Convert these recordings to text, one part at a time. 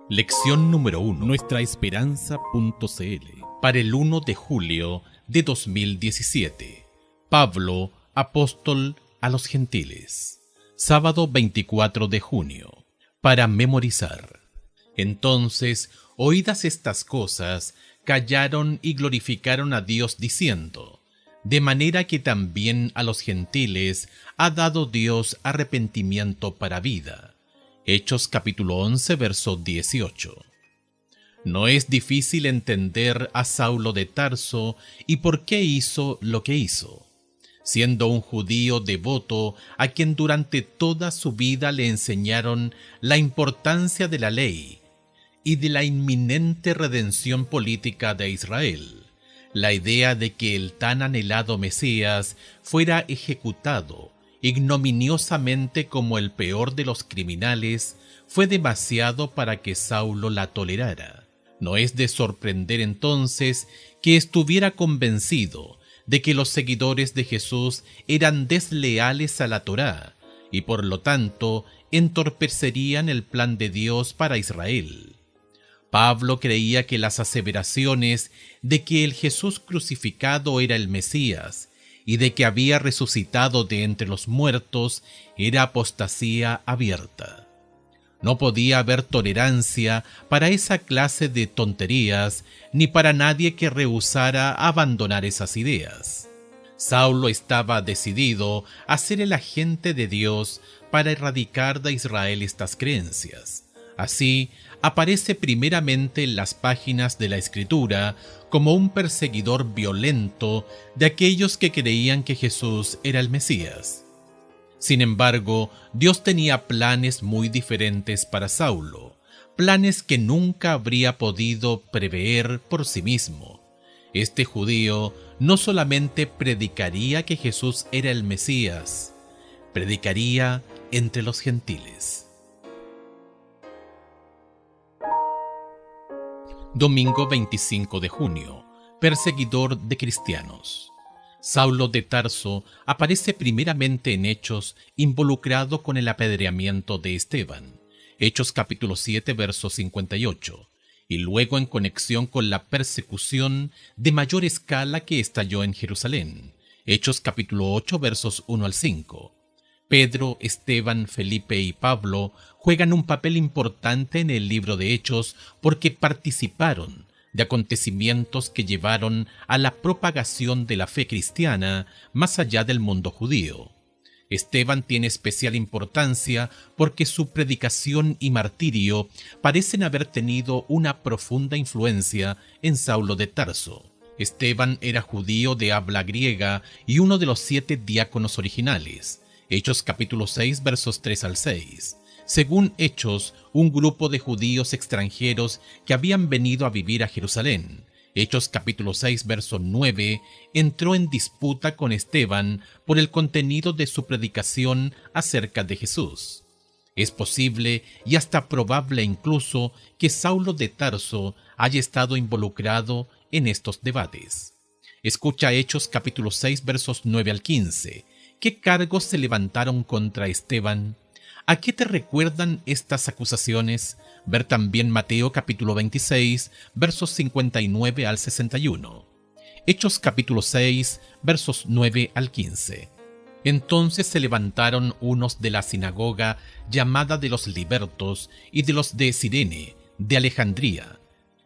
Lección número 1. Nuestraesperanza.cl. Para el 1 de julio de 2017. Pablo, apóstol a los gentiles. Sábado 24 de junio. Para memorizar. Entonces, oídas estas cosas, callaron y glorificaron a Dios diciendo: de manera que también a los gentiles ha dado Dios arrepentimiento para vida. Hechos capítulo 11, verso 18. No es difícil entender a Saulo de Tarso y por qué hizo lo que hizo. Siendo un judío devoto a quien durante toda su vida le enseñaron la importancia de la ley y de la inminente redención política de Israel, la idea de que el tan anhelado Mesías fuera ejecutado ignominiosamente como el peor de los criminales fue demasiado para que Saulo la tolerara. No es de sorprender entonces que estuviera convencido de que los seguidores de Jesús eran desleales a la Torá y por lo tanto entorpecerían el plan de Dios para Israel. Pablo creía que las aseveraciones de que el Jesús crucificado era el Mesías y de que había resucitado de entre los muertos era apostasía abierta. No podía haber tolerancia para esa clase de tonterías ni para nadie que rehusara abandonar esas ideas. Saulo estaba decidido a ser el agente de Dios para erradicar de Israel estas creencias. Así, aparece primeramente en las páginas de la Escritura como un perseguidor violento de aquellos que creían que Jesús era el Mesías. Sin embargo, Dios tenía planes muy diferentes para Saulo, planes que nunca habría podido prever por sí mismo. Este judío no solamente predicaría que Jesús era el Mesías, predicaría entre los gentiles. Domingo 25 de junio. Perseguidor de cristianos. Saulo de Tarso aparece primeramente en Hechos involucrado con el apedreamiento de Esteban. Hechos capítulo 7, verso 58. Y luego en conexión con la persecución de mayor escala que estalló en Jerusalén. Hechos capítulo 8, versos 1 al 5. Pedro, Esteban, Felipe y Pablo juegan un papel importante en el libro de Hechos porque participaron de acontecimientos que llevaron a la propagación de la fe cristiana más allá del mundo judío. Esteban tiene especial importancia porque su predicación y martirio parecen haber tenido una profunda influencia en Saulo de Tarso. Esteban era judío de habla griega y uno de los 7 diáconos originales. Hechos capítulo 6, versos 3 al 6. Según Hechos, un grupo de judíos extranjeros que habían venido a vivir a Jerusalén. Hechos capítulo 6, verso 9, entró en disputa con Esteban por el contenido de su predicación acerca de Jesús. Es posible y hasta probable incluso que Saulo de Tarso haya estado involucrado en estos debates. Escucha Hechos capítulo 6, versos 9 al 15. ¿Qué cargos se levantaron contra Esteban? ¿A qué te recuerdan estas acusaciones? Ver también Mateo capítulo 26, versos 59 al 61. Hechos capítulo 6, versos 9 al 15. Entonces se levantaron unos de la sinagoga llamada de los libertos y de los de Cirene, de Alejandría,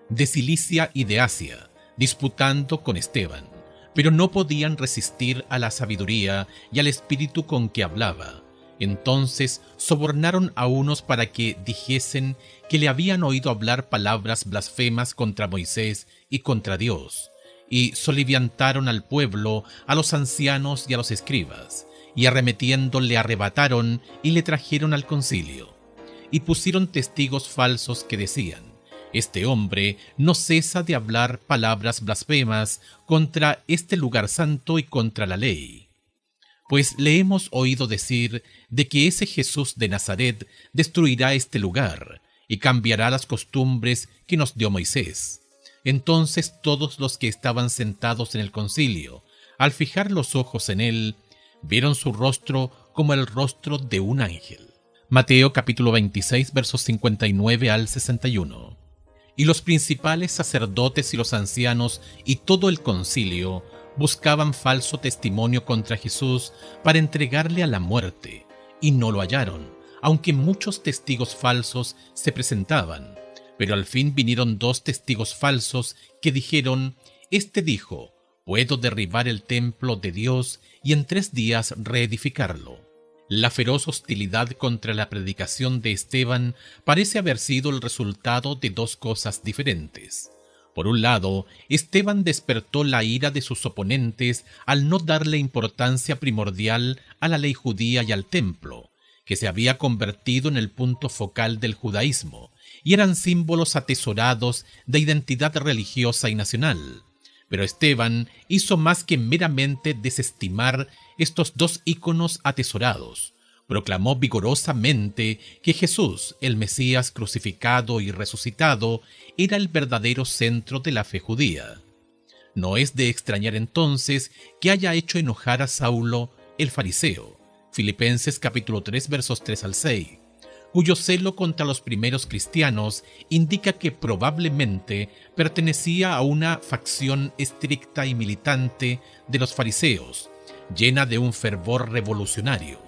de Cilicia y de Asia, disputando con Esteban. Pero no podían resistir a la sabiduría y al espíritu con que hablaba. Entonces sobornaron a unos para que dijesen que le habían oído hablar palabras blasfemas contra Moisés y contra Dios, y soliviantaron al pueblo, a los ancianos y a los escribas, y arremetiendo le arrebataron y le trajeron al concilio, y pusieron testigos falsos que decían: este hombre no cesa de hablar palabras blasfemas contra este lugar santo y contra la ley. Pues le hemos oído decir de que ese Jesús de Nazaret destruirá este lugar y cambiará las costumbres que nos dio Moisés. Entonces todos los que estaban sentados en el concilio, al fijar los ojos en él, vieron su rostro como el rostro de un ángel. Mateo capítulo 26 versos 59 al 61. Y los principales sacerdotes y los ancianos y todo el concilio buscaban falso testimonio contra Jesús para entregarle a la muerte, y no lo hallaron, aunque muchos testigos falsos se presentaban. Pero al fin vinieron 2 testigos falsos que dijeron: Este dijo, puedo derribar el templo de Dios y en 3 días reedificarlo. La feroz hostilidad contra la predicación de Esteban parece haber sido el resultado de 2 cosas diferentes. Por un lado, Esteban despertó la ira de sus oponentes al no darle importancia primordial a la ley judía y al templo, que se había convertido en el punto focal del judaísmo, y eran símbolos atesorados de identidad religiosa y nacional. Pero Esteban hizo más que meramente desestimar estos 2 íconos atesorados. Proclamó vigorosamente que Jesús, el Mesías crucificado y resucitado, era el verdadero centro de la fe judía. No es de extrañar entonces que haya hecho enojar a Saulo el fariseo, Filipenses capítulo 3 versos 3 al 6, cuyo celo contra los primeros cristianos indica que probablemente pertenecía a una facción estricta y militante de los fariseos, llena de un fervor revolucionario.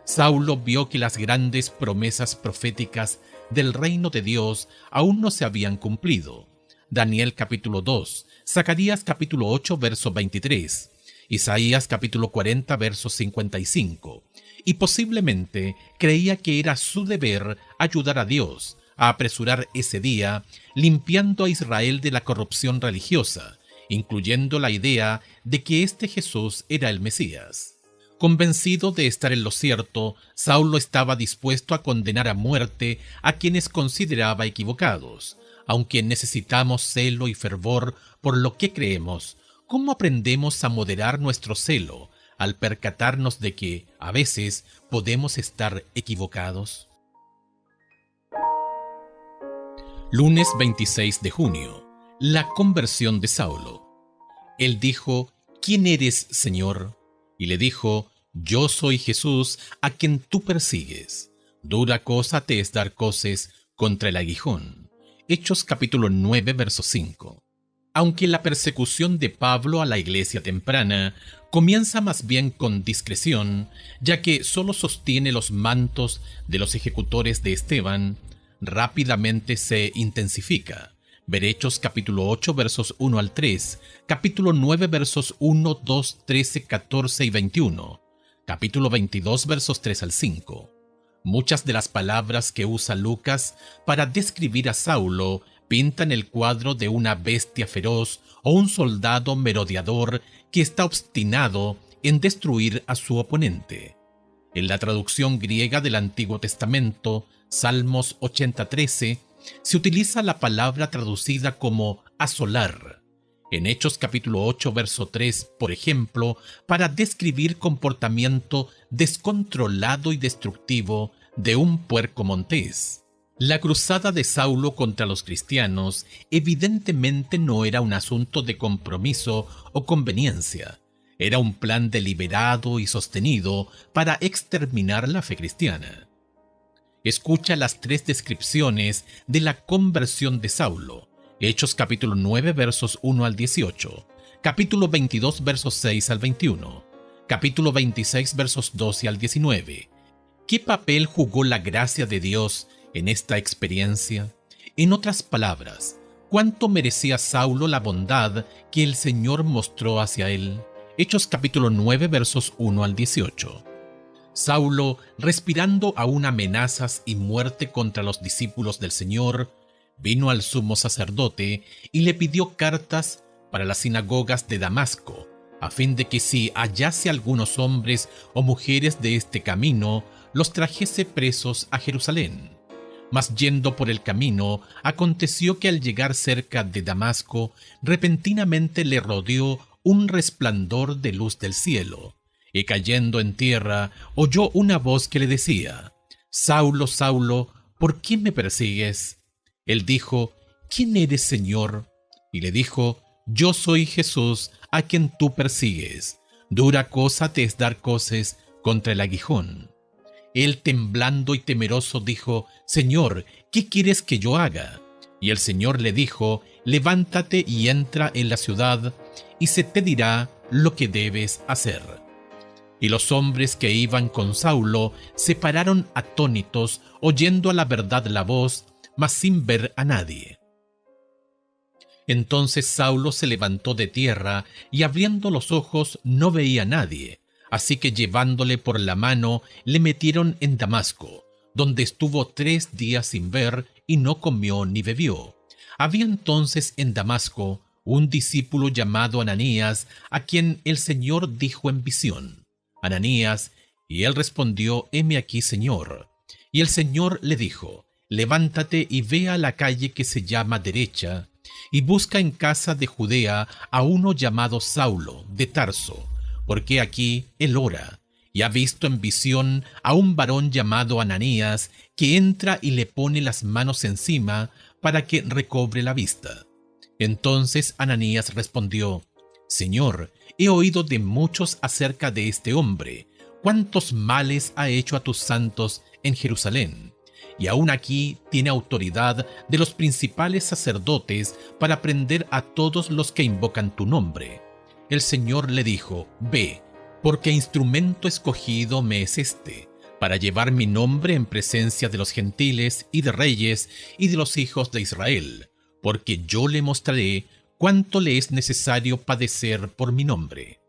Saulo vio que las grandes promesas proféticas del reino de Dios aún no se habían cumplido. Daniel capítulo 2, Zacarías capítulo 8 verso 23, Isaías capítulo 40 verso 55, y posiblemente creía que era su deber ayudar a Dios a apresurar ese día, limpiando a Israel de la corrupción religiosa, incluyendo la idea de que este Jesús era el Mesías. Convencido de estar en lo cierto, Saulo estaba dispuesto a condenar a muerte a quienes consideraba equivocados. Aunque necesitamos celo y fervor por lo que creemos, ¿cómo aprendemos a moderar nuestro celo al percatarnos de que, a veces, podemos estar equivocados? Lunes 26 de junio. La conversión de Saulo. Él dijo: ¿Quién eres, Señor? Y le dijo: Yo soy Jesús, a quien tú persigues. Dura cosa te es dar coces contra el aguijón. Hechos capítulo 9, verso 5. Aunque la persecución de Pablo a la iglesia temprana comienza más bien con discreción, ya que solo sostiene los mantos de los ejecutores de Esteban, rápidamente se intensifica. Ver Hechos capítulo 8 versos 1 al 3, capítulo 9 versos 1, 2, 13, 14 y 21, capítulo 22 versos 3 al 5. Muchas de las palabras que usa Lucas para describir a Saulo pintan el cuadro de una bestia feroz o un soldado merodeador que está obstinado en destruir a su oponente. En la traducción griega del Antiguo Testamento, Salmos 80:13, se utiliza la palabra traducida como asolar. En Hechos capítulo 8 verso 3, por ejemplo, para describir comportamiento descontrolado y destructivo de un puerco montés. La cruzada de Saulo contra los cristianos evidentemente no era un asunto de compromiso o conveniencia. Era un plan deliberado y sostenido para exterminar la fe cristiana. Escucha las 3 descripciones de la conversión de Saulo. Hechos capítulo 9 versos 1 al 18, capítulo 22 versos 6 al 21, capítulo 26 versos 12 al 19. ¿Qué papel jugó la gracia de Dios en esta experiencia? En otras palabras, ¿cuánto merecía Saulo la bondad que el Señor mostró hacia él? Hechos capítulo 9 versos 1 al 18. Saulo, respirando aún amenazas y muerte contra los discípulos del Señor, vino al sumo sacerdote y le pidió cartas para las sinagogas de Damasco, a fin de que si hallase algunos hombres o mujeres de este camino, los trajese presos a Jerusalén. Mas yendo por el camino, aconteció que al llegar cerca de Damasco, repentinamente le rodeó un resplandor de luz del cielo, y cayendo en tierra, oyó una voz que le decía: Saulo, Saulo, ¿por qué me persigues? Él dijo: ¿Quién eres, Señor? Y le dijo: Yo soy Jesús, a quien tú persigues. Dura cosa te es dar coces contra el aguijón. Él, temblando y temeroso, dijo: Señor, ¿qué quieres que yo haga? Y el Señor le dijo: levántate y entra en la ciudad, y se te dirá lo que debes hacer. Y los hombres que iban con Saulo se pararon atónitos, oyendo a la verdad la voz, mas sin ver a nadie. Entonces Saulo se levantó de tierra, y abriendo los ojos no veía a nadie. Así que llevándole por la mano, le metieron en Damasco, donde estuvo 3 días sin ver, y no comió ni bebió. Había entonces en Damasco un discípulo llamado Ananías, a quien el Señor dijo en visión: Ananías. Y él respondió: heme aquí, Señor. Y el Señor le dijo: levántate y ve a la calle que se llama Derecha, y busca en casa de Judea a uno llamado Saulo, de Tarso, porque aquí él ora, y ha visto en visión a un varón llamado Ananías, que entra y le pone las manos encima para que recobre la vista. Entonces Ananías respondió: Señor, he oído de muchos acerca de este hombre, cuántos males ha hecho a tus santos en Jerusalén, y aún aquí tiene autoridad de los principales sacerdotes para prender a todos los que invocan tu nombre. El Señor le dijo: ve, porque instrumento escogido me es este, para llevar mi nombre en presencia de los gentiles y de reyes y de los hijos de Israel, porque yo le mostraré cuánto le es necesario padecer por mi nombre.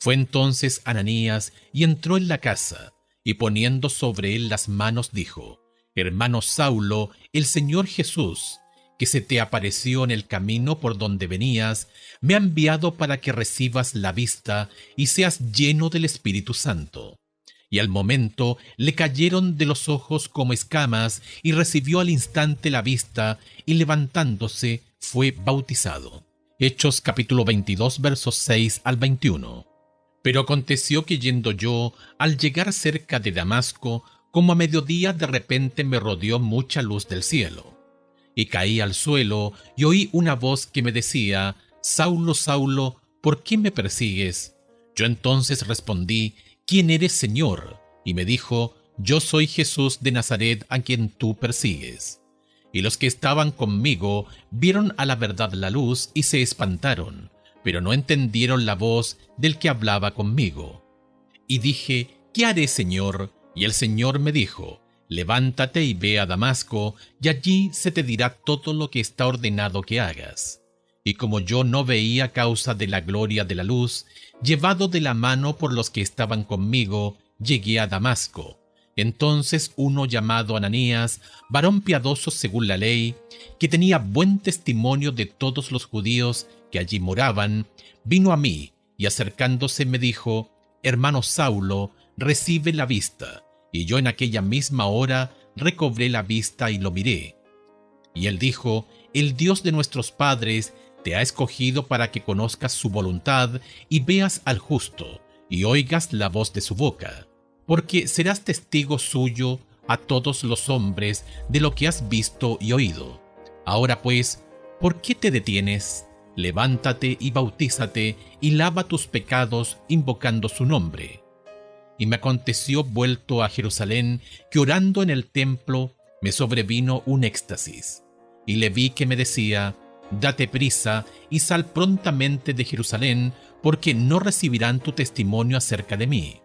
Fue entonces Ananías y entró en la casa, y poniendo sobre él las manos dijo: Hermano Saulo, el Señor Jesús, que se te apareció en el camino por donde venías, me ha enviado para que recibas la vista y seas lleno del Espíritu Santo. Y al momento le cayeron de los ojos como escamas, y recibió al instante la vista, y levantándose fue bautizado. Hechos capítulo 22 versos 6 al 21. Pero aconteció que yendo yo, al llegar cerca de Damasco, como a mediodía, de repente me rodeó mucha luz del cielo. Y caí al suelo, y oí una voz que me decía: Saulo, Saulo, ¿por qué me persigues? Yo entonces respondí: ¿Quién eres, Señor? Y me dijo: Yo soy Jesús de Nazaret, a quien tú persigues. Y los que estaban conmigo vieron a la verdad la luz y se espantaron, pero no entendieron la voz del que hablaba conmigo. Y dije: ¿Qué haré, Señor? Y el Señor me dijo: levántate y ve a Damasco, y allí se te dirá todo lo que está ordenado que hagas. Y como yo no veía causa de la gloria de la luz, llevado de la mano por los que estaban conmigo, llegué a Damasco. Entonces uno llamado Ananías, varón piadoso según la ley, que tenía buen testimonio de todos los judíos que allí moraban, vino a mí, y acercándose me dijo: Hermano Saulo, recibe la vista. Y yo en aquella misma hora recobré la vista y lo miré. Y él dijo: el Dios de nuestros padres te ha escogido para que conozcas su voluntad y veas al justo, y oigas la voz de su boca, porque serás testigo suyo a todos los hombres de lo que has visto y oído. Ahora pues, ¿por qué te detienes? Levántate y bautízate, y lava tus pecados invocando su nombre. Y me aconteció, vuelto a Jerusalén, que orando en el templo me sobrevino un éxtasis, y le vi que me decía: date prisa y sal prontamente de Jerusalén, porque no recibirán tu testimonio acerca de mí.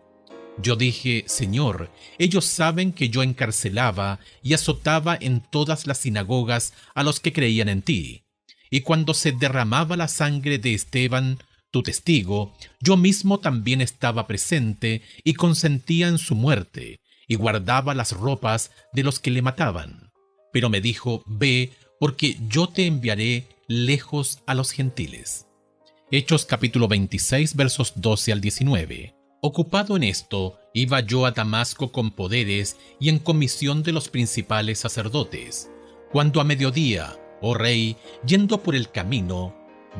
Yo dije: Señor, ellos saben que yo encarcelaba y azotaba en todas las sinagogas a los que creían en ti, y cuando se derramaba la sangre de Esteban, tu testigo, yo mismo también estaba presente y consentía en su muerte, y guardaba las ropas de los que le mataban. Pero me dijo: ve, porque yo te enviaré lejos a los gentiles. Hechos capítulo 26 versos 12 al 19. Ocupado en esto, iba yo a Damasco con poderes y en comisión de los principales sacerdotes, cuando a mediodía, oh rey, yendo por el camino,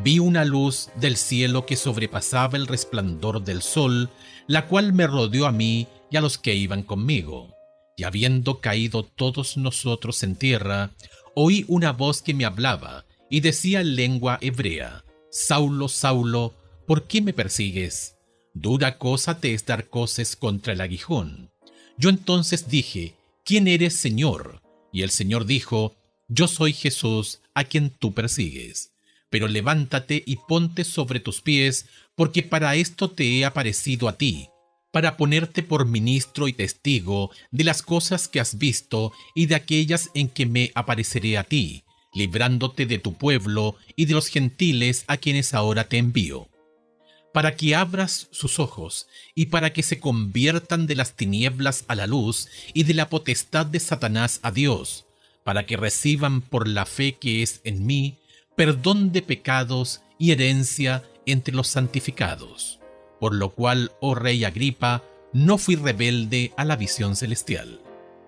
vi una luz del cielo que sobrepasaba el resplandor del sol, la cual me rodeó a mí y a los que iban conmigo. Y habiendo caído todos nosotros en tierra, oí una voz que me hablaba y decía en lengua hebrea: Saulo, Saulo, ¿por qué me persigues? Dura cosa te es dar coces contra el aguijón. Yo entonces dije: ¿Quién eres, Señor? Y el Señor dijo: Yo soy Jesús, a quien tú persigues. Pero levántate y ponte sobre tus pies, porque para esto te he aparecido a ti, para ponerte por ministro y testigo de las cosas que has visto y de aquellas en que me apareceré a ti, librándote de tu pueblo y de los gentiles a quienes ahora te envío, para que abras sus ojos y para que se conviertan de las tinieblas a la luz y de la potestad de Satanás a Dios, para que reciban por la fe que es en mí perdón de pecados y herencia entre los santificados. Por lo cual, oh rey Agripa, no fui rebelde a la visión celestial.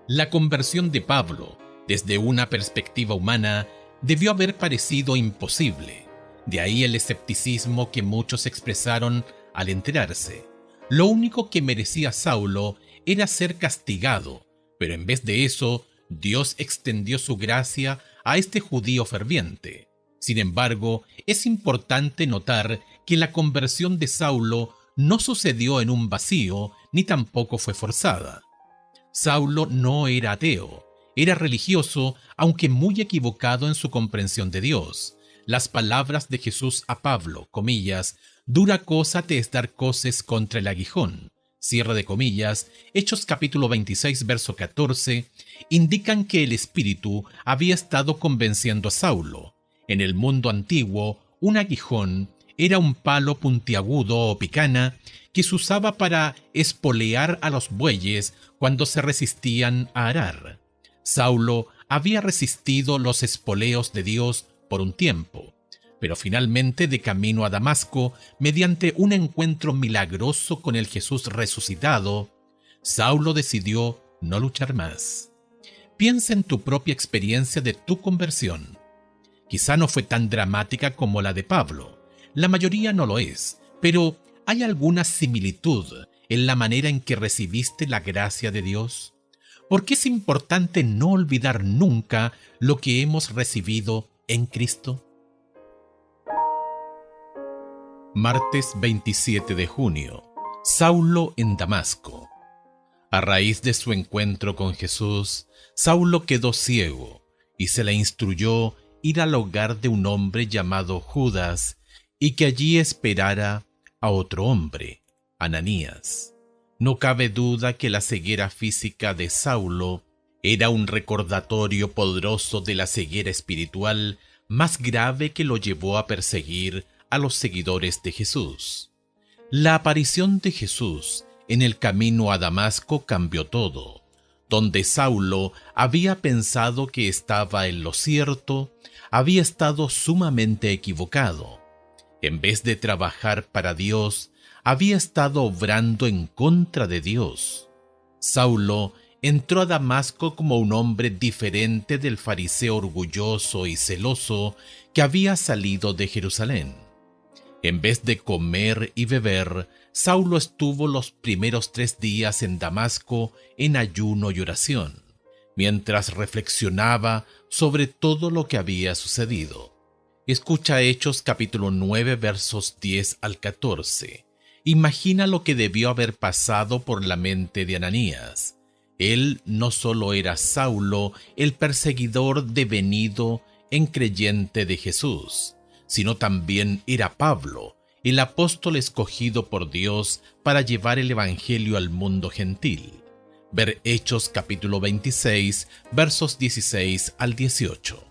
La conversión de Pablo, desde una perspectiva humana, debió haber parecido imposible. De ahí el escepticismo que muchos expresaron al enterarse. Lo único que merecía Saulo era ser castigado, pero en vez de eso, Dios extendió su gracia a este judío ferviente. Sin embargo, es importante notar que la conversión de Saulo no sucedió en un vacío, ni tampoco fue forzada. Saulo no era ateo, era religioso, aunque muy equivocado en su comprensión de Dios. Las palabras de Jesús a Pablo, comillas, dura cosa te es dar coces contra el aguijón, cierre de comillas, Hechos capítulo 26, verso 14, indican que el Espíritu había estado convenciendo a Saulo. En el mundo antiguo, un aguijón era un palo puntiagudo o picana que se usaba para espolear a los bueyes cuando se resistían a arar. Saulo había resistido los espoleos de Dios por un tiempo, pero finalmente, de camino a Damasco, mediante un encuentro milagroso con el Jesús resucitado, Saulo decidió no luchar más. Piensa en tu propia experiencia de tu conversión. Quizá no fue tan dramática como la de Pablo. La mayoría no lo es, pero ¿hay alguna similitud en la manera en que recibiste la gracia de Dios? Porque es importante no olvidar nunca lo que hemos recibido en Cristo. Martes 27 de junio. Saulo en Damasco. A raíz de su encuentro con Jesús, Saulo quedó ciego y se le instruyó ir al hogar de un hombre llamado Judas y que allí esperara a otro hombre, Ananías. No cabe duda que la ceguera física de Saulo era un recordatorio poderoso de la ceguera espiritual más grave que lo llevó a perseguir a los seguidores de Jesús. La aparición de Jesús en el camino a Damasco cambió todo. Donde Saulo había pensado que estaba en lo cierto, había estado sumamente equivocado. En vez de trabajar para Dios, había estado obrando en contra de Dios. Saulo entró a Damasco como un hombre diferente del fariseo orgulloso y celoso que había salido de Jerusalén. En vez de comer y beber, Saulo estuvo los primeros 3 días en Damasco en ayuno y oración, mientras reflexionaba sobre todo lo que había sucedido. Escucha Hechos capítulo 9 versos 10 al 14. Imagina lo que debió haber pasado por la mente de Ananías. Él no solo era Saulo, el perseguidor devenido en creyente de Jesús, sino también era Pablo, el apóstol escogido por Dios para llevar el evangelio al mundo gentil. Ver Hechos capítulo 26, versos 16 al 18.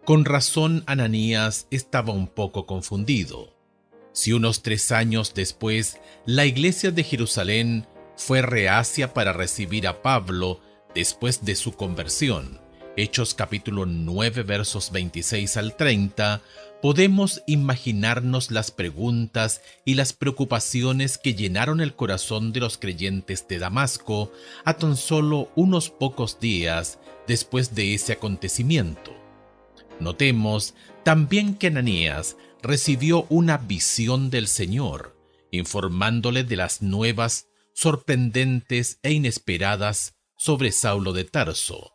Con razón, Ananías estaba un poco confundido. Si unos 3 años después la iglesia de Jerusalén fue reacia para recibir a Pablo después de su conversión, Hechos capítulo 9 versos 26 al 30, podemos imaginarnos las preguntas y las preocupaciones que llenaron el corazón de los creyentes de Damasco a tan solo unos pocos días después de ese acontecimiento. Notemos también que Ananías recibió una visión del Señor, informándole de las nuevas, sorprendentes e inesperadas sobre Saulo de Tarso.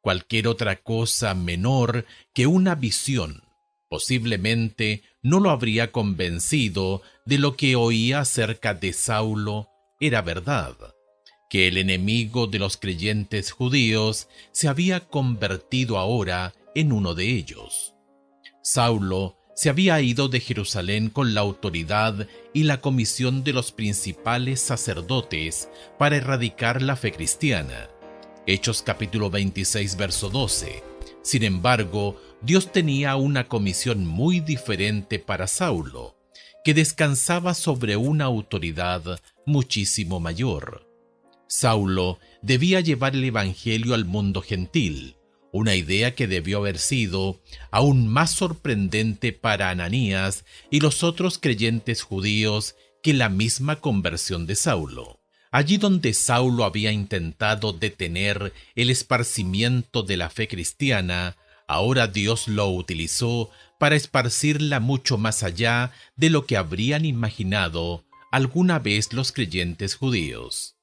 Cualquier otra cosa menor que una visión posiblemente no lo habría convencido de lo que oía acerca de Saulo era verdad. que el enemigo de los creyentes judíos se había convertido ahora en uno de ellos. Saulo se había ido de Jerusalén con la autoridad y la comisión de los principales sacerdotes para erradicar la fe cristiana. Hechos capítulo 26, verso 12. Sin embargo, Dios tenía una comisión muy diferente para Saulo, que descansaba sobre una autoridad muchísimo mayor. Saulo debía llevar el evangelio al mundo gentil, una idea que debió haber sido aún más sorprendente para Ananías y los otros creyentes judíos que la misma conversión de Saulo. Allí donde Saulo había intentado detener el esparcimiento de la fe cristiana, ahora Dios lo utilizó para esparcirla mucho más allá de lo que habrían imaginado alguna vez los creyentes judíos.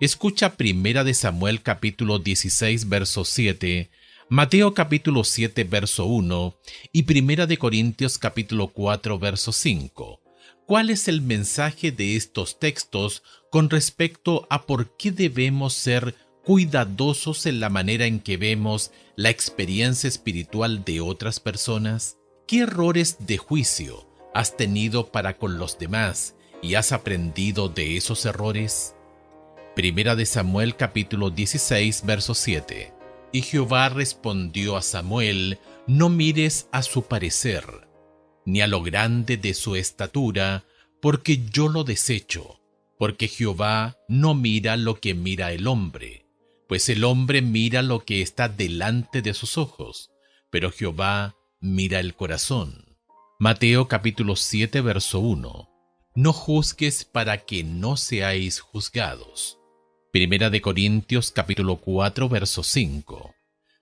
Escucha 1 Samuel capítulo 16 verso 7, Mateo capítulo 7 verso 1 y 1 Corintios capítulo 4 verso 5. ¿Cuál es el mensaje de estos textos con respecto a por qué debemos ser cuidadosos en la manera en que vemos la experiencia espiritual de otras personas? ¿Qué errores de juicio has tenido para con los demás y has aprendido de esos errores? 1 Samuel capítulo 16 verso 7. Y Jehová respondió a Samuel: no mires a su parecer, ni a lo grande de su estatura, porque yo lo desecho. Porque Jehová no mira lo que mira el hombre, pues el hombre mira lo que está delante de sus ojos, pero Jehová mira el corazón. Mateo capítulo 7 verso 1. No juzgues para que no seáis juzgados. 1 Corintios capítulo 4 verso 5.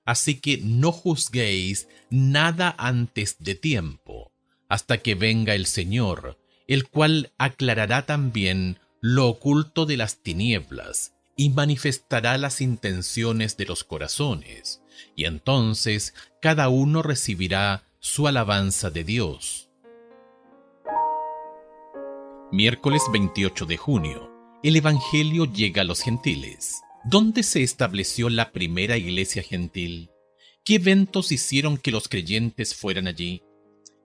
Así que no juzguéis nada antes de tiempo, hasta que venga el Señor, el cual aclarará también lo oculto de las tinieblas y manifestará las intenciones de los corazones, y entonces cada uno recibirá su alabanza de Dios. Miércoles 28 de junio. El Evangelio llega a los gentiles. ¿Dónde se estableció la primera iglesia gentil? ¿Qué eventos hicieron que los creyentes fueran allí?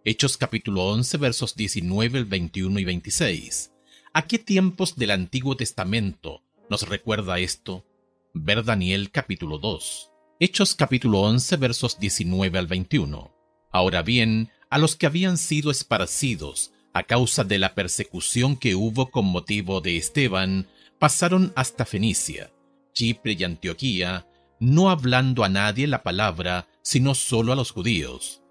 Hechos capítulo 11 versos 19, 21 y 26. ¿A qué tiempos del Antiguo Testamento nos recuerda esto? Ver Daniel capítulo 2. Hechos capítulo 11 versos 19 al 21. Ahora bien, a los que habían sido esparcidos a causa de la persecución que hubo con motivo de Esteban, pasaron hasta Fenicia, Chipre y Antioquía, no hablando a nadie la palabra, sino solo a los judíos.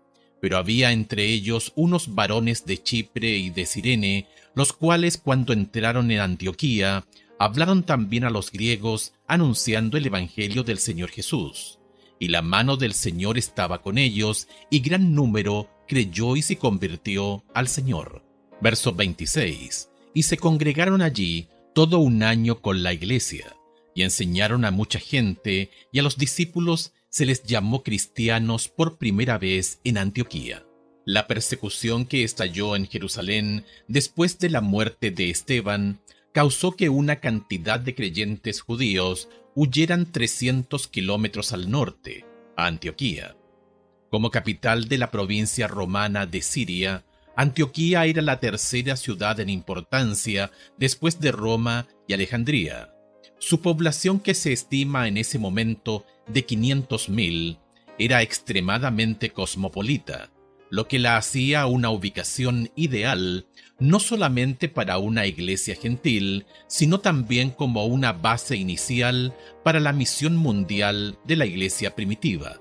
Pero había entre ellos unos varones de Chipre y de Cirene, los cuales cuando entraron en Antioquía, hablaron también a los griegos, anunciando el evangelio del Señor Jesús. Y la mano del Señor estaba con ellos, y gran número creyó y se convirtió al Señor. Verso 26. Y se congregaron allí todo un año con la iglesia, y enseñaron a mucha gente, y a los discípulos se les llamó cristianos por primera vez en Antioquía. La persecución que estalló en Jerusalén después de la muerte de Esteban causó que una cantidad de creyentes judíos huyeran 300 kilómetros al norte, a Antioquía. Como capital de la provincia romana de Siria, Antioquía era la tercera ciudad en importancia después de Roma y Alejandría. Su población, que se estima en ese momento de 500.000, era extremadamente cosmopolita, lo que la hacía una ubicación ideal no solamente para una iglesia gentil, sino también como una base inicial para la misión mundial de la iglesia primitiva.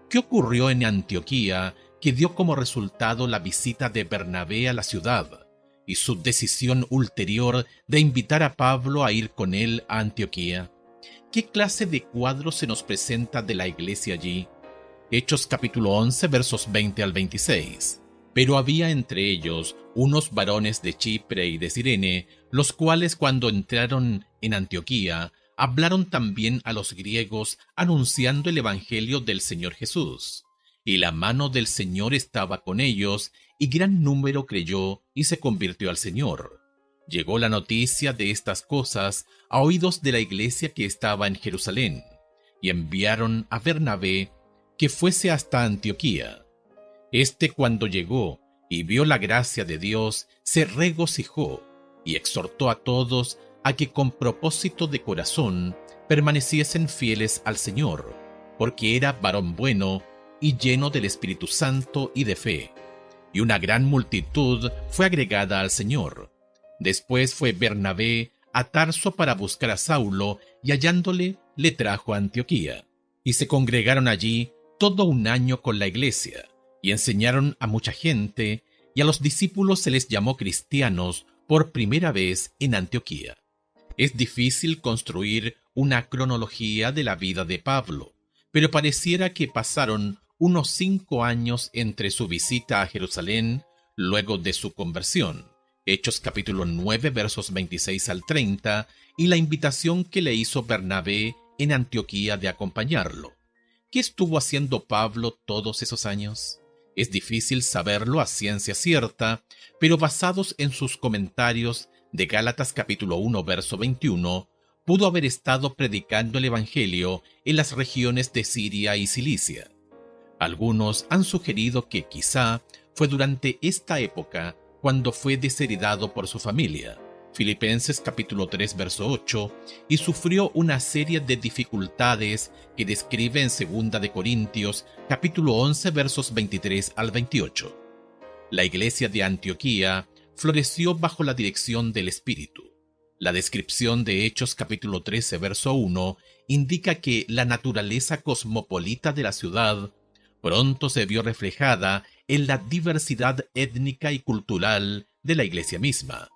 ¿Qué ocurrió en Antioquía que dio como resultado la visita de Bernabé a la ciudad y su decisión ulterior de invitar a Pablo a ir con él a Antioquía? ¿Qué clase de cuadro se nos presenta de la iglesia allí? Hechos capítulo 11 versos 20 al 26. Pero había entre ellos unos varones de Chipre y de Cirene, los cuales cuando entraron en Antioquía, hablaron también a los griegos anunciando el evangelio del Señor Jesús. Y la mano del Señor estaba con ellos, y gran número creyó y se convirtió al Señor. Llegó la noticia de estas cosas a oídos de la iglesia que estaba en Jerusalén, y enviaron a Bernabé que fuese hasta Antioquía. Cuando llegó y vio la gracia de Dios, se regocijó y exhortó a todos a que con propósito de corazón permaneciesen fieles al Señor, porque era varón bueno y lleno del Espíritu Santo y de fe, y una gran multitud fue agregada al Señor. Después fue Bernabé a Tarso para buscar a Saulo, y hallándole, le trajo a Antioquía. Y se congregaron allí todo un año con la iglesia, y enseñaron a mucha gente, y a los discípulos se les llamó cristianos por primera vez en Antioquía. Es difícil construir una cronología de la vida de Pablo, pero pareciera que pasaron unos 5 años entre su visita a Jerusalén luego de su conversión, Hechos capítulo 9 versos 26 al 30, y la invitación que le hizo Bernabé en Antioquía de acompañarlo. ¿Qué estuvo haciendo Pablo todos esos años? Es difícil saberlo a ciencia cierta, pero basados en sus comentarios de Gálatas capítulo 1 verso 21, pudo haber estado predicando el Evangelio en las regiones de Siria y Cilicia. Algunos han sugerido que quizá fue durante esta época cuando fue desheredado por su familia, Filipenses capítulo 3 verso 8, y sufrió una serie de dificultades que describe en 2 de Corintios capítulo 11 versos 23 al 28. La iglesia de Antioquía floreció bajo la dirección del Espíritu. La descripción de Hechos capítulo 13 verso 1 indica que la naturaleza cosmopolita de la ciudad pronto se vio reflejada en la diversidad étnica y cultural de la iglesia misma.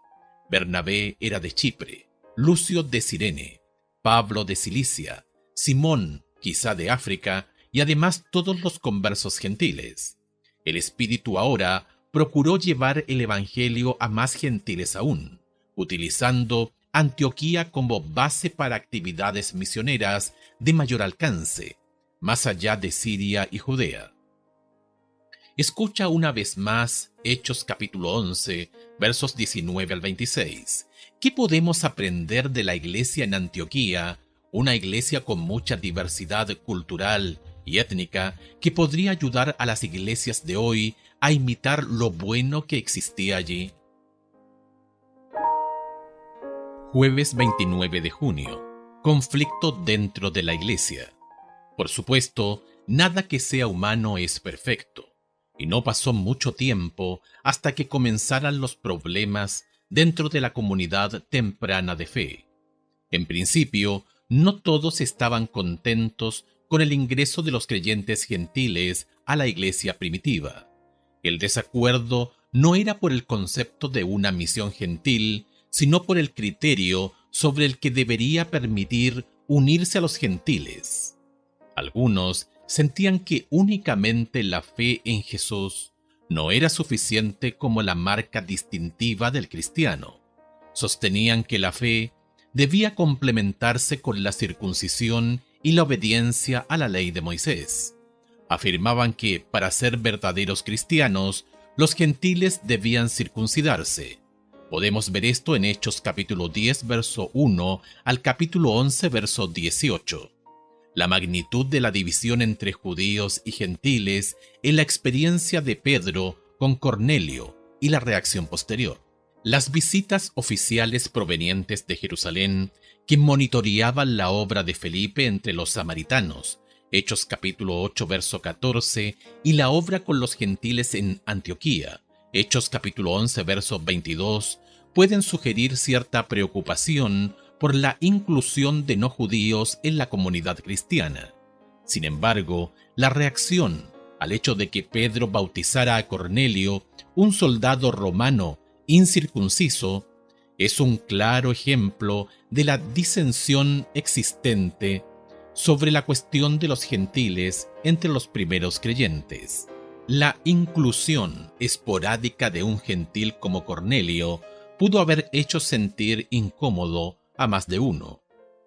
Bernabé era de Chipre, Lucio de Cirene, Pablo de Cilicia, Simón, quizá de África, y además todos los conversos gentiles. El Espíritu ahora procuró llevar el Evangelio a más gentiles aún, utilizando Antioquía como base para actividades misioneras de mayor alcance, más allá de Siria y Judea. Escucha una vez más Hechos capítulo 11, versos 19 al 26. ¿Qué podemos aprender de la iglesia en Antioquía, una iglesia con mucha diversidad cultural y étnica que podría ayudar a las iglesias de hoy a imitar lo bueno que existía allí? Jueves 29 de junio. Conflicto dentro de la iglesia. Por supuesto, nada que sea humano es perfecto, y no pasó mucho tiempo hasta que comenzaran los problemas dentro de la comunidad temprana de fe. En principio, no todos estaban contentos con el ingreso de los creyentes gentiles a la iglesia primitiva. El desacuerdo no era por el concepto de una misión gentil, sino por el criterio sobre el que debería permitir unirse a los gentiles. Algunos sentían que únicamente la fe en Jesús no era suficiente como la marca distintiva del cristiano. Sostenían que la fe debía complementarse con la circuncisión y la obediencia a la ley de Moisés. Afirmaban que, para ser verdaderos cristianos, los gentiles debían circuncidarse. Podemos ver esto en Hechos capítulo 10, verso 1 al capítulo 11, verso 18. La magnitud de la división entre judíos y gentiles en la experiencia de Pedro con Cornelio y la reacción posterior. Las visitas oficiales provenientes de Jerusalén que monitoreaban la obra de Felipe entre los samaritanos, Hechos capítulo 8, verso 14, y la obra con los gentiles en Antioquía, Hechos capítulo 11, verso 22, pueden sugerir cierta preocupación por la inclusión de no judíos en la comunidad cristiana. Sin embargo, la reacción al hecho de que Pedro bautizara a Cornelio, un soldado romano incircunciso, es un claro ejemplo de la disensión existente sobre la cuestión de los gentiles entre los primeros creyentes. La inclusión esporádica de un gentil como Cornelio pudo haber hecho sentir incómodo a más de uno,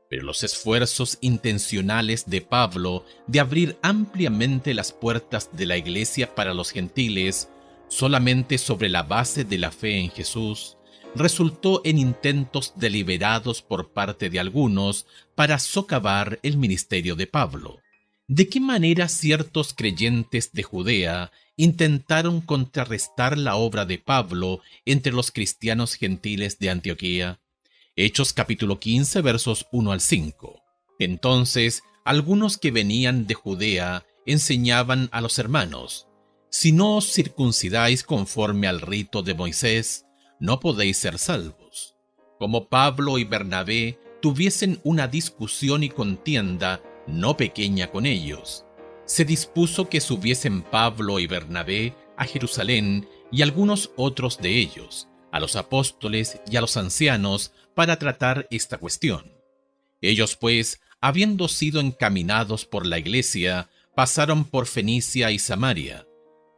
pero los esfuerzos intencionales de Pablo de abrir ampliamente las puertas de la iglesia para los gentiles, solamente sobre la base de la fe en Jesús, resultó en intentos deliberados por parte de algunos para socavar el ministerio de Pablo. ¿De qué manera ciertos creyentes de Judea intentaron contrarrestar la obra de Pablo entre los cristianos gentiles de Antioquía? Hechos capítulo 15 versos 1 al 5. Entonces, algunos que venían de Judea enseñaban a los hermanos: si no os circuncidáis conforme al rito de Moisés, no podéis ser salvos. Como Pablo y Bernabé tuviesen una discusión y contienda no pequeña con ellos, se dispuso que subiesen Pablo y Bernabé a Jerusalén y algunos otros de ellos, a los apóstoles y a los ancianos, para tratar esta cuestión. Ellos, pues, habiendo sido encaminados por la iglesia, pasaron por Fenicia y Samaria,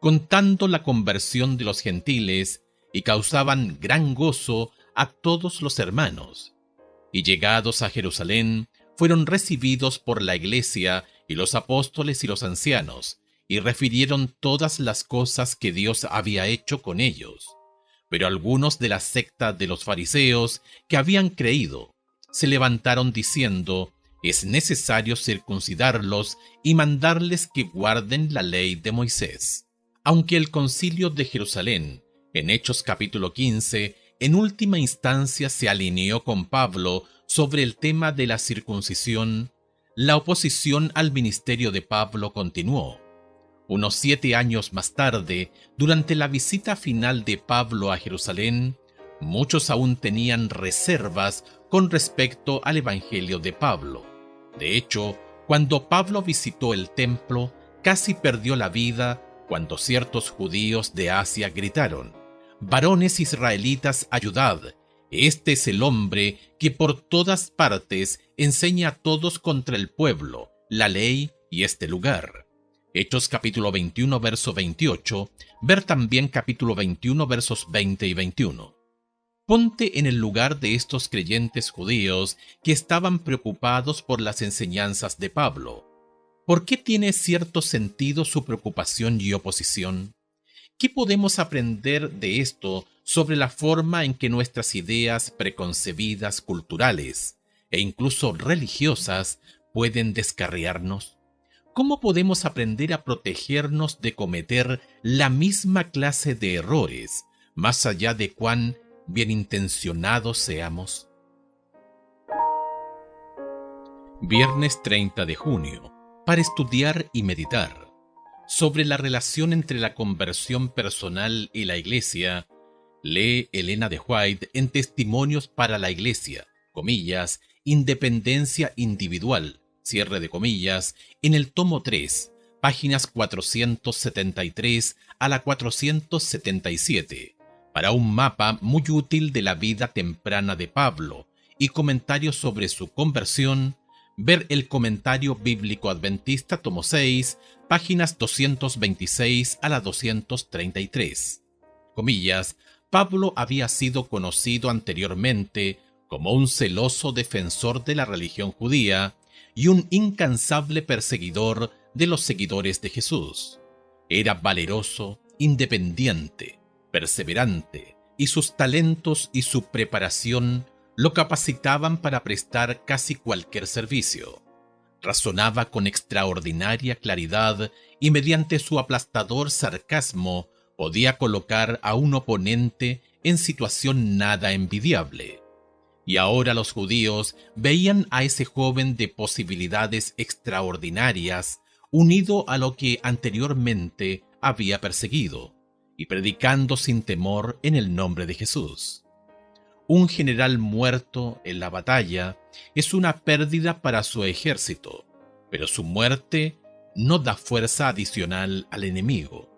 contando la conversión de los gentiles, y causaban gran gozo a todos los hermanos. Y llegados a Jerusalén, fueron recibidos por la iglesia y los apóstoles y los ancianos, y refirieron todas las cosas que Dios había hecho con ellos. Pero algunos de la secta de los fariseos que habían creído se levantaron diciendo: es necesario circuncidarlos y mandarles que guarden la ley de Moisés. Aunque el concilio de Jerusalén, en Hechos capítulo 15, en última instancia se alineó con Pablo sobre el tema de la circuncisión, la oposición al ministerio de Pablo continuó. Unos 7 años más tarde, durante la visita final de Pablo a Jerusalén, muchos aún tenían reservas con respecto al evangelio de Pablo. De hecho, cuando Pablo visitó el templo, casi perdió la vida cuando ciertos judíos de Asia gritaron: «Varones israelitas, ayudad, este es el hombre que por todas partes enseña a todos contra el pueblo, la ley y este lugar». Hechos capítulo 21, verso 28, ver también capítulo 21, versos 20 y 21. Ponte en el lugar de estos creyentes judíos que estaban preocupados por las enseñanzas de Pablo. ¿Por qué tiene cierto sentido su preocupación y oposición? ¿Qué podemos aprender de esto sobre la forma en que nuestras ideas preconcebidas culturales e incluso religiosas pueden descarriarnos? ¿Cómo podemos aprender a protegernos de cometer la misma clase de errores, más allá de cuán bien intencionados seamos? Viernes 30 de junio, para estudiar y meditar sobre la relación entre la conversión personal y la Iglesia. Lee Elena de White en Testimonios para la Iglesia, comillas, Independencia Individual, cierre de comillas, en el tomo 3, páginas 473 a la 477, para un mapa muy útil de la vida temprana de Pablo y comentarios sobre su conversión. Ver el Comentario Bíblico Adventista, tomo 6, páginas 226 a la 233. Comillas, Pablo había sido conocido anteriormente como un celoso defensor de la religión judía y un incansable perseguidor de los seguidores de Jesús. Era valeroso, independiente, perseverante, y sus talentos y su preparación lo capacitaban para prestar casi cualquier servicio. Razonaba con extraordinaria claridad y mediante su aplastador sarcasmo podía colocar a un oponente en situación nada envidiable. Y ahora los judíos veían a ese joven de posibilidades extraordinarias unido a lo que anteriormente había perseguido y predicando sin temor en el nombre de Jesús. Un general muerto en la batalla es una pérdida para su ejército, pero su muerte no da fuerza adicional al enemigo.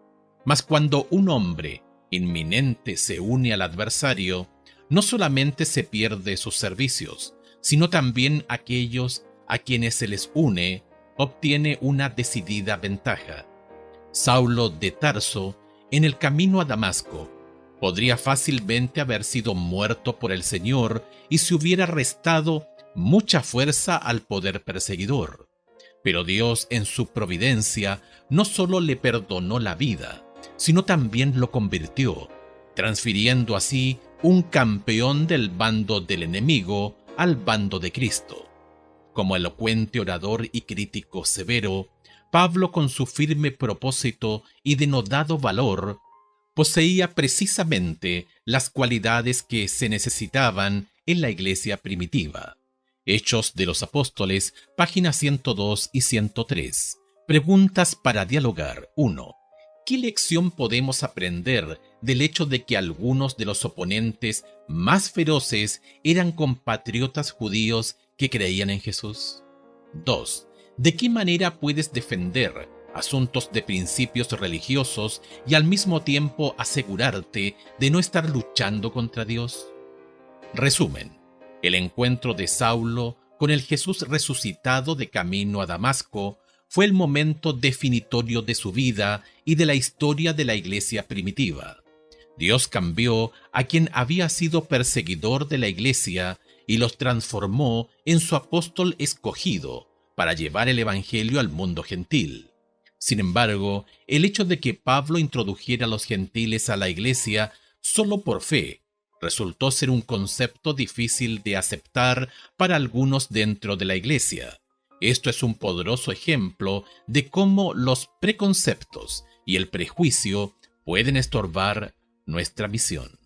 Mas cuando un hombre inminente se une al adversario, no solamente se pierde sus servicios, sino también aquellos a quienes se les une obtiene una decidida ventaja. Saulo de Tarso, en el camino a Damasco, podría fácilmente haber sido muerto por el Señor y se hubiera restado mucha fuerza al poder perseguidor. Pero Dios, en su providencia, no solo le perdonó la vida, sino también lo convirtió, transfiriendo así un campeón del bando del enemigo al bando de Cristo. Como elocuente orador y crítico severo, Pablo, con su firme propósito y denodado valor, poseía precisamente las cualidades que se necesitaban en la iglesia primitiva. Hechos de los Apóstoles, páginas 102 y 103. Preguntas para dialogar. 1. ¿Qué lección podemos aprender del hecho de que algunos de los oponentes más feroces eran compatriotas judíos que creían en Jesús? 2. ¿De qué manera puedes defender asuntos de principios religiosos y al mismo tiempo asegurarte de no estar luchando contra Dios? Resumen: el encuentro de Saulo con el Jesús resucitado de camino a Damasco fue el momento definitorio de su vida y de la historia de la iglesia primitiva. Dios cambió a quien había sido perseguidor de la iglesia y los transformó en su apóstol escogido para llevar el evangelio al mundo gentil. Sin embargo, el hecho de que Pablo introdujera a los gentiles a la iglesia solo por fe resultó ser un concepto difícil de aceptar para algunos dentro de la iglesia. Esto es un poderoso ejemplo de cómo los preconceptos y el prejuicio pueden estorbar nuestra misión.